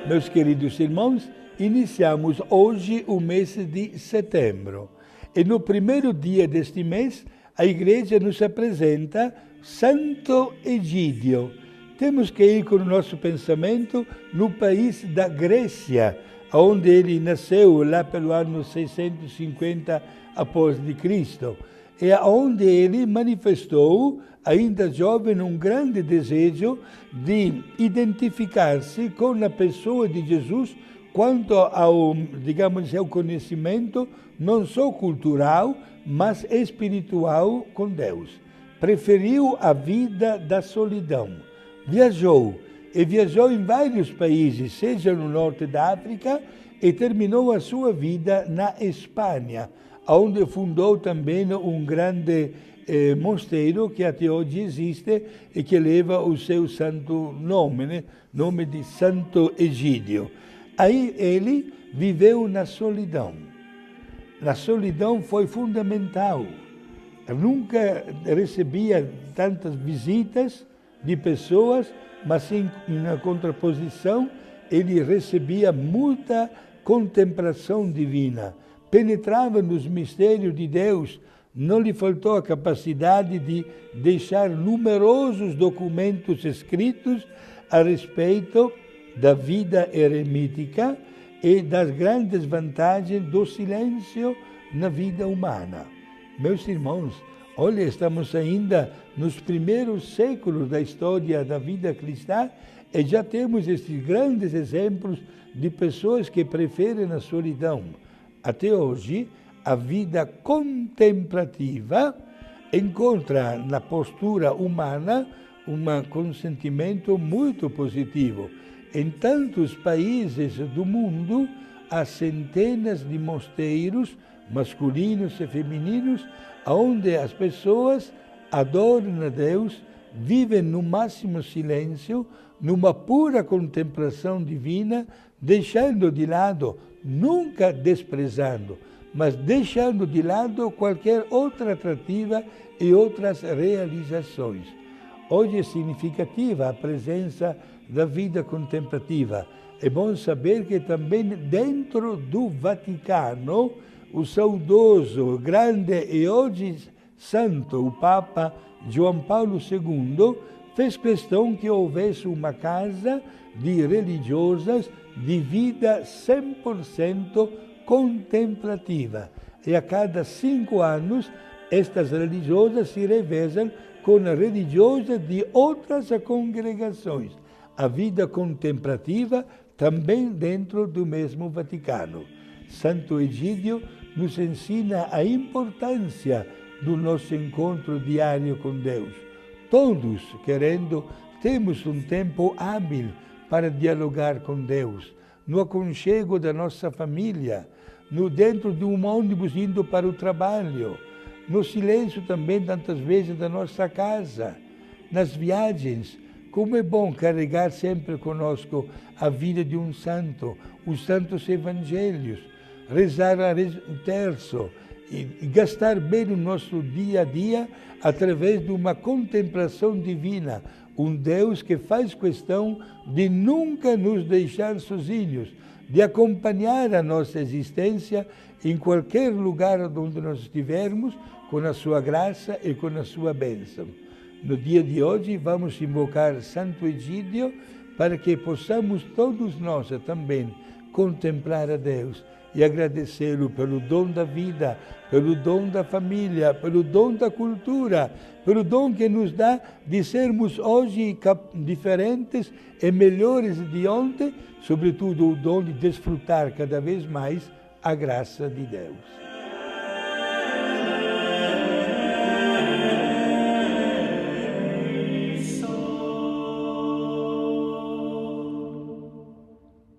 Meus queridos irmãos, iniciamos hoje o mês de setembro. E no primeiro dia deste mês, a Igreja nos apresenta Santo Egídio. Temos que ir com o nosso pensamento no país da Grécia, onde ele nasceu lá pelo ano 650 após de Cristo, e onde ele manifestou, ainda jovem, um grande desejo de identificar-se com a pessoa de Jesus quanto ao, digamos, ao conhecimento não só cultural, mas espiritual com Deus. Preferiu a vida da solidão. Viajou em vários países, seja no norte da África, e terminou a sua vida na Espanha, onde fundou também um grande mosteiro que até hoje existe e que leva o seu santo nome, né? Nome de Santo Egídio. Aí ele viveu na solidão. A solidão foi fundamental. Nunca recebia tantas visitas de pessoas, mas na contraposição ele recebia muita contemplação divina. Penetrava nos mistérios de Deus, não lhe faltou a capacidade de deixar numerosos documentos escritos a respeito da vida eremítica e das grandes vantagens do silêncio na vida humana. Meus irmãos, olha, estamos ainda nos primeiros séculos da história da vida cristã e já temos esses grandes exemplos de pessoas que preferem a solidão. Até hoje, a vida contemplativa encontra na postura humana um consentimento muito positivo. Em tantos países do mundo, há centenas de mosteiros masculinos e femininos, onde as pessoas adoram a Deus, vivem no máximo silêncio, numa pura contemplação divina, deixando de lado, nunca desprezando, mas deixando de lado qualquer outra atrativa e outras realizações. Hoje é significativa a presença da vida contemplativa. É bom saber que também dentro do Vaticano, o saudoso, grande e hoje santo, o Papa João Paulo II, fez questão que houvesse uma casa de religiosas de vida 100% contemplativa. E a cada 5 anos, estas religiosas se revezam com a religiosa de outras congregações. A vida contemplativa também dentro do mesmo Vaticano. Santo Egídio nos ensina a importância do nosso encontro diário com Deus. Todos, querendo, temos um tempo hábil para dialogar com Deus, no aconchego da nossa família, dentro de um ônibus indo para o trabalho, no silêncio também, tantas vezes, da nossa casa, nas viagens. Como é bom carregar sempre conosco a vida de um santo, os santos evangelhos, rezar o terço e gastar bem o nosso dia a dia através de uma contemplação divina, um Deus que faz questão de nunca nos deixar sozinhos, de acompanhar a nossa existência em qualquer lugar onde nós estivermos, com a sua graça e com a sua bênção. No dia de hoje vamos invocar Santo Egídio para que possamos todos nós também contemplar a Deus e agradecê-lo pelo dom da vida, pelo dom da família, pelo dom da cultura, pelo dom que nos dá de sermos hoje diferentes e melhores de ontem, sobretudo o dom de desfrutar cada vez mais a graça de Deus.